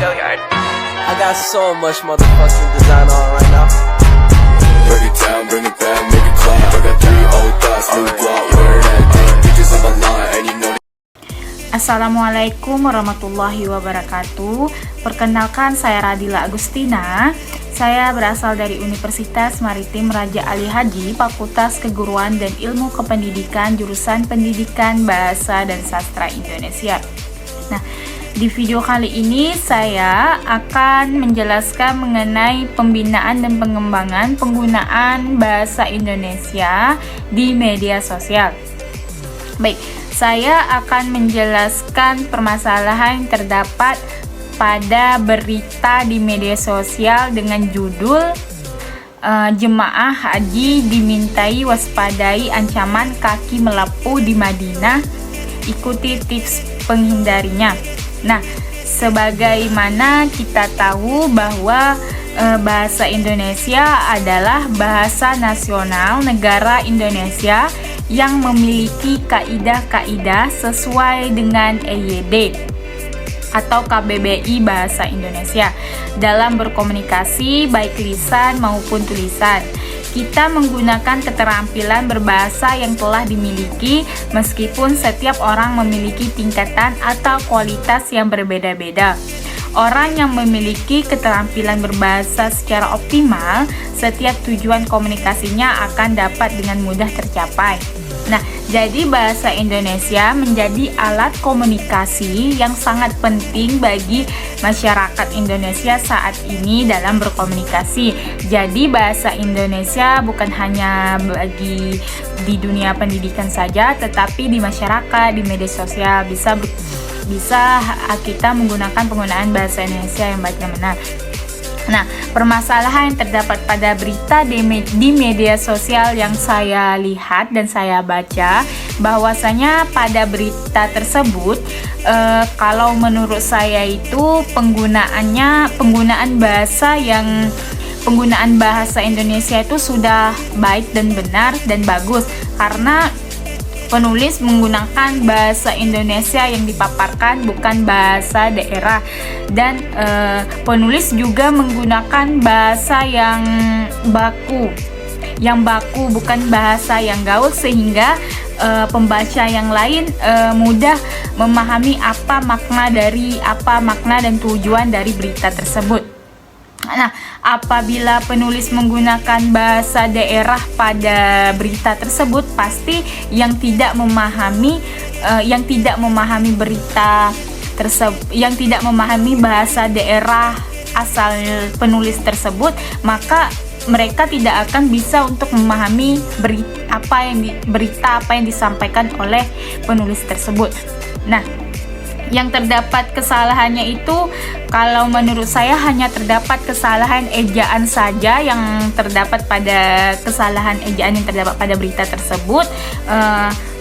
I got so much motherfucking design on right now. Break it down, bring it back, make it clap. I got 3 old thoughts, new guap, wear that thing. Bitches on my line, and you know. Assalamualaikum warahmatullahi wabarakatuh. Perkenalkan, saya Radila Agustina. Saya berasal dari Universitas Maritim Raja Ali Haji, Fakultas Keguruan dan Ilmu Kependidikan, jurusan Pendidikan Bahasa dan Sastra Indonesia. Nah, di video kali ini saya akan menjelaskan mengenai pembinaan dan pengembangan penggunaan bahasa Indonesia di media sosial. Baik, saya akan menjelaskan permasalahan yang terdapat pada berita di media sosial dengan judul Jemaah Haji dimintai waspadai ancaman kaki melepuh di Madinah, ikuti tips penghindarinya. Nah, sebagaimana kita tahu bahwa bahasa Indonesia adalah bahasa nasional negara Indonesia yang memiliki kaidah-kaidah sesuai dengan EYD atau KBBI Bahasa Indonesia dalam berkomunikasi baik lisan maupun tulisan. Kita menggunakan keterampilan berbahasa yang telah dimiliki meskipun setiap orang memiliki tingkatan atau kualitas yang berbeda-beda. Orang yang memiliki keterampilan berbahasa secara optimal, setiap tujuan komunikasinya akan dapat dengan mudah tercapai. Nah, jadi bahasa Indonesia menjadi alat komunikasi yang sangat penting bagi masyarakat Indonesia saat ini dalam berkomunikasi. Jadi bahasa Indonesia bukan hanya bagi di dunia pendidikan saja, tetapi di masyarakat, di media sosial bisa kita menggunakan penggunaan bahasa Indonesia yang baik dan benar. Nah, permasalahan yang terdapat pada berita di media sosial yang saya lihat dan saya baca, bahwasanya pada berita tersebut kalau menurut saya itu penggunaan bahasa Indonesia itu sudah baik dan benar dan bagus, karena penulis menggunakan bahasa Indonesia yang dipaparkan, bukan bahasa daerah, dan penulis juga menggunakan bahasa yang baku bukan bahasa yang gaul, sehingga pembaca yang lain mudah memahami apa makna dan tujuan dari berita tersebut. Nah, apabila penulis menggunakan bahasa daerah pada berita tersebut, pasti yang tidak memahami berita tersebut, yang tidak memahami bahasa daerah asal penulis tersebut, maka mereka tidak akan bisa untuk memahami berita apa yang disampaikan oleh penulis tersebut. Nah, yang terdapat kesalahannya itu, kalau menurut saya hanya terdapat kesalahan ejaan saja yang terdapat pada pada berita tersebut.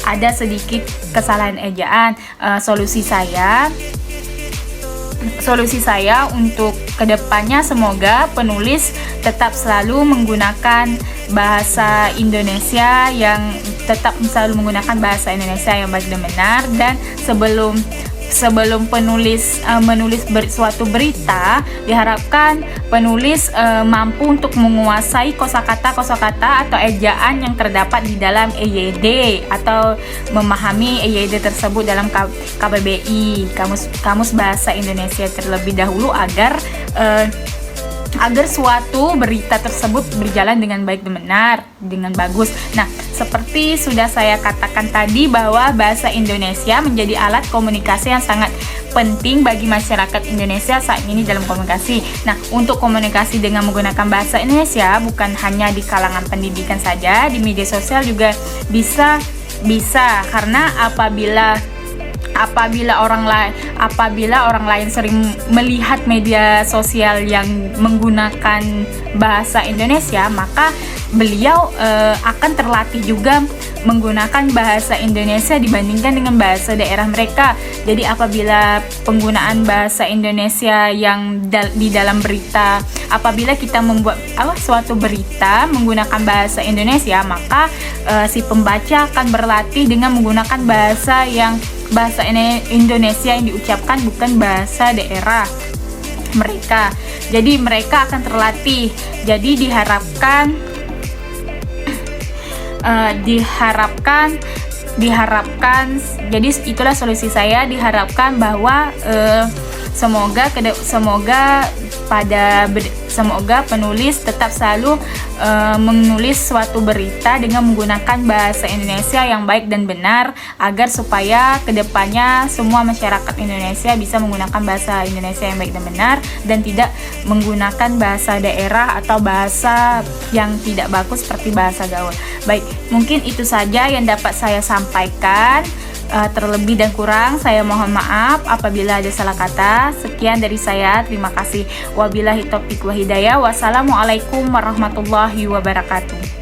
Ada sedikit kesalahan ejaan. Solusi saya untuk kedepannya, semoga penulis tetap selalu menggunakan bahasa Indonesia yang baik dan benar, dan sebelum penulis menulis suatu berita, diharapkan penulis mampu untuk menguasai kosakata atau ejaan yang terdapat di dalam EYD, atau memahami EYD tersebut dalam KBBI, Kamus Bahasa Indonesia terlebih dahulu, agar suatu berita tersebut berjalan dengan baik dan benar, dengan bagus. Nah, seperti sudah saya katakan tadi, bahwa bahasa Indonesia menjadi alat komunikasi yang sangat penting bagi masyarakat Indonesia saat ini dalam komunikasi. Nah, untuk komunikasi dengan menggunakan bahasa Indonesia bukan hanya di kalangan pendidikan saja, di media sosial juga bisa, karena apabila orang lain sering melihat media sosial yang menggunakan bahasa Indonesia, maka beliau akan terlatih juga menggunakan bahasa Indonesia dibandingkan dengan bahasa daerah mereka. Jadi apabila penggunaan bahasa Indonesia yang di dalam berita, apabila kita membuat suatu berita menggunakan bahasa Indonesia, maka si pembaca akan berlatih dengan menggunakan bahasa Indonesia yang diucapkan, bukan bahasa daerah. mereka. Jadi mereka akan terlatih. Jadi diharapkan jadi itulah solusi saya, diharapkan bahwa semoga penulis tetap selalu menulis suatu berita dengan menggunakan bahasa Indonesia yang baik dan benar, agar supaya kedepannya semua masyarakat Indonesia bisa menggunakan bahasa Indonesia yang baik dan benar, dan tidak menggunakan bahasa daerah atau bahasa yang tidak bagus seperti bahasa gaul. Baik, mungkin itu saja yang dapat saya sampaikan. Terlebih dan kurang saya mohon maaf apabila ada salah kata. Sekian dari saya, terima kasih. Wabillahi taufiq wa hidayah. Wassalamualaikum warahmatullahi wabarakatuh.